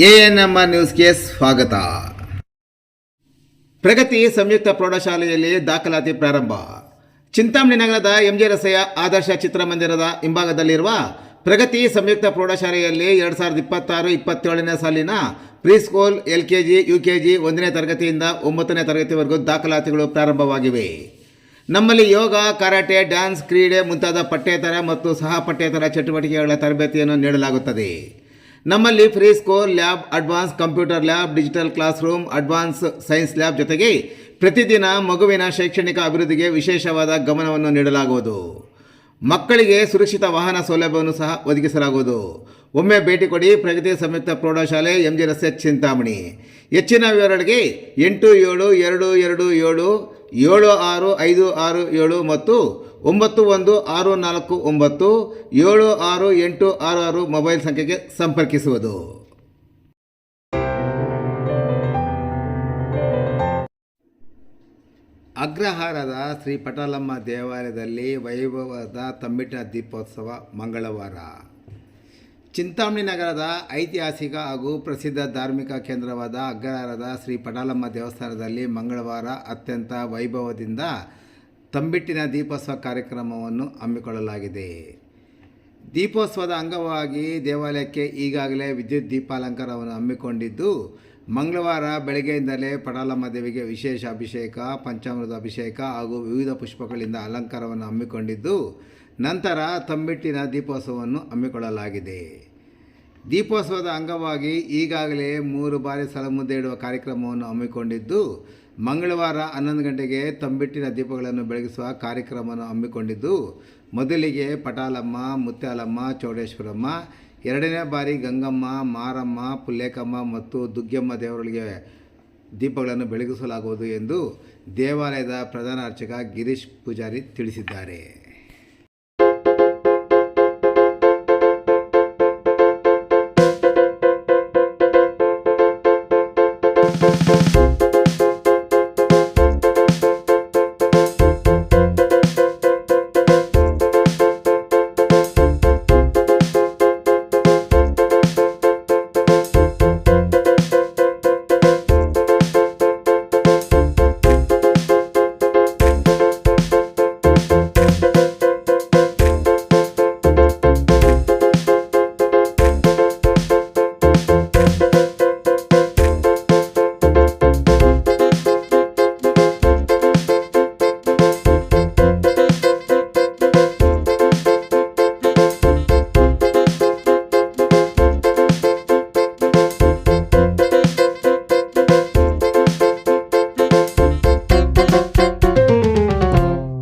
ANMR ನ್ಯೂಸ್ಗೆ ಸ್ವಾಗತ. ಪ್ರಗತಿ ಸಂಯುಕ್ತ ಪ್ರೌಢಶಾಲೆಯಲ್ಲಿ ದಾಖಲಾತಿ ಪ್ರಾರಂಭ. ಚಿಂತಾಮಣಿ ನಗರದ ಎಂಜೆ ರಸ್ತೆಯ ಆದರ್ಶ ಚಿತ್ರಮಂದಿರದ ಹಿಂಭಾಗದಲ್ಲಿರುವ ಪ್ರಗತಿ ಸಂಯುಕ್ತ ಪ್ರೌಢಶಾಲೆಯಲ್ಲಿ 2026-27ನೇ ಸಾಲಿನ ಪ್ರೀಸ್ಕೂಲ್, LKG, UKG 1ನೇ ತರಗತಿಯಿಂದ 9ನೇ ತರಗತಿವರೆಗೂ ದಾಖಲಾತಿಗಳು ಪ್ರಾರಂಭವಾಗಿವೆ. ನಮ್ಮಲ್ಲಿ ಯೋಗ, ಕರಾಟೆ, ಡ್ಯಾನ್ಸ್, ಕ್ರೀಡೆ ಮುಂತಾದ ಪಠ್ಯೇತರ ಮತ್ತು ಸಹ ಪಠ್ಯೇತರ ಚಟುವಟಿಕೆಗಳ ತರಬೇತಿಯನ್ನು ನೀಡಲಾಗುತ್ತದೆ. ನಮ್ಮಲ್ಲಿ free school lab, advance computer lab, digital class room, advance science lab ಜೊತೆಗೆ ಪ್ರತಿದಿನ ಮಗುವಿನ ಶೈಕ್ಷಣಿಕ ಅಭಿವೃದ್ಧಿಗೆ ವಿಶೇಷವಾದ ಗಮನವನ್ನು ನೀಡಲಾಗುವುದು. ಮಕ್ಕಳಿಗೆ ಸುರಕ್ಷಿತ ವಾಹನ ಸೌಲಭ್ಯವನ್ನು ಸಹ ಒದಗಿಸಲಾಗುವುದು. ಒಮ್ಮೆ ಭೇಟಿ ಕೊಡಿ. ಪ್ರಗತಿ ಸಂಯುಕ್ತ ಪ್ರೌಢಶಾಲೆ, ಎಂಜೆ ರಸ್ತೆ, ಚಿಂತಾಮಣಿ. ಹೆಚ್ಚಿನ ವಿವರಗಳಿಗೆ 8776576567 ಮತ್ತು 9164976866 ಮೊಬೈಲ್ ಸಂಖ್ಯೆಗೆ ಸಂಪರ್ಕಿಸುವುದು. ಅಗ್ರಹಾರದ ಶ್ರೀ ಪಟಾಲಮ್ಮ ದೇವಾಲಯದಲ್ಲಿ ವೈಭವದ ತಮ್ಮಿಟ್ಟಿನ ದೀಪೋತ್ಸವ ಮಂಗಳವಾರ. ಚಿಂತಾಮಣಿ ನಗರದ ಐತಿಹಾಸಿಕ ಹಾಗೂ ಪ್ರಸಿದ್ಧ ಧಾರ್ಮಿಕ ಕೇಂದ್ರವಾದ ಅಗ್ರಹಾರದ ಶ್ರೀ ಪಟಾಲಮ್ಮ ದೇವಸ್ಥಾನದಲ್ಲಿ ಮಂಗಳವಾರ ಅತ್ಯಂತ ವೈಭವದಿಂದ ತಂಬಿಟ್ಟಿನ ದೀಪೋತ್ಸವ ಕಾರ್ಯಕ್ರಮವನ್ನು ಹಮ್ಮಿಕೊಳ್ಳಲಾಗಿದೆ. ದೀಪೋತ್ಸವದ ಅಂಗವಾಗಿ ದೇವಾಲಯಕ್ಕೆ ಈಗಾಗಲೇ ವಿದ್ಯುತ್ ದೀಪಾಲಂಕಾರವನ್ನು ಹಮ್ಮಿಕೊಂಡಿದ್ದು, ಮಂಗಳವಾರ ಬೆಳಗ್ಗೆಯಿಂದಲೇ ಪಟಾಲಮ್ಮ ದೇವಿಗೆ ವಿಶೇಷ ಅಭಿಷೇಕ, ಪಂಚಾಮೃತ ಅಭಿಷೇಕ ಹಾಗೂ ವಿವಿಧ ಪುಷ್ಪಗಳಿಂದ ಅಲಂಕಾರವನ್ನು ಹಮ್ಮಿಕೊಂಡಿದ್ದು, ನಂತರ ತಂಬಿಟ್ಟಿನ ದೀಪೋತ್ಸವವನ್ನು ಹಮ್ಮಿಕೊಳ್ಳಲಾಗಿದೆ. ದೀಪೋತ್ಸವದ ಅಂಗವಾಗಿ ಈಗಾಗಲೇ 3 ಬಾರಿ ಸಲಮುದ್ದೆ ಇಡುವ ಕಾರ್ಯಕ್ರಮವನ್ನು ಹಮ್ಮಿಕೊಂಡಿದ್ದು, ಮಂಗಳವಾರ 11 ಗಂಟೆಗೆ ತಂಬಿಟ್ಟಿನ ದೀಪಗಳನ್ನು ಬೆಳಗಿಸುವ ಕಾರ್ಯಕ್ರಮವನ್ನು ಹಮ್ಮಿಕೊಂಡಿದ್ದು, ಮೊದಲಿಗೆ ಪಟಾಲಮ್ಮ, ಮುತ್ಯಾಲಮ್ಮ, ಚೌಡೇಶ್ವರಮ್ಮ, 2ನೇ ಬಾರಿ ಗಂಗಮ್ಮ, ಮಾರಮ್ಮ, ಪುಲ್ಲೇಕಮ್ಮ ಮತ್ತು ದುಗ್ಗಮ್ಮ ದೇವರುಗಳಿಗೆ ದೀಪಗಳನ್ನು ಬೆಳಗಿಸಲಾಗುವುದು ಎಂದು ದೇವಾಲಯದ ಪ್ರಧಾನ ಅರ್ಚಕ ಗಿರೀಶ್ ಪೂಜಾರಿ ತಿಳಿಸಿದ್ದಾರೆ.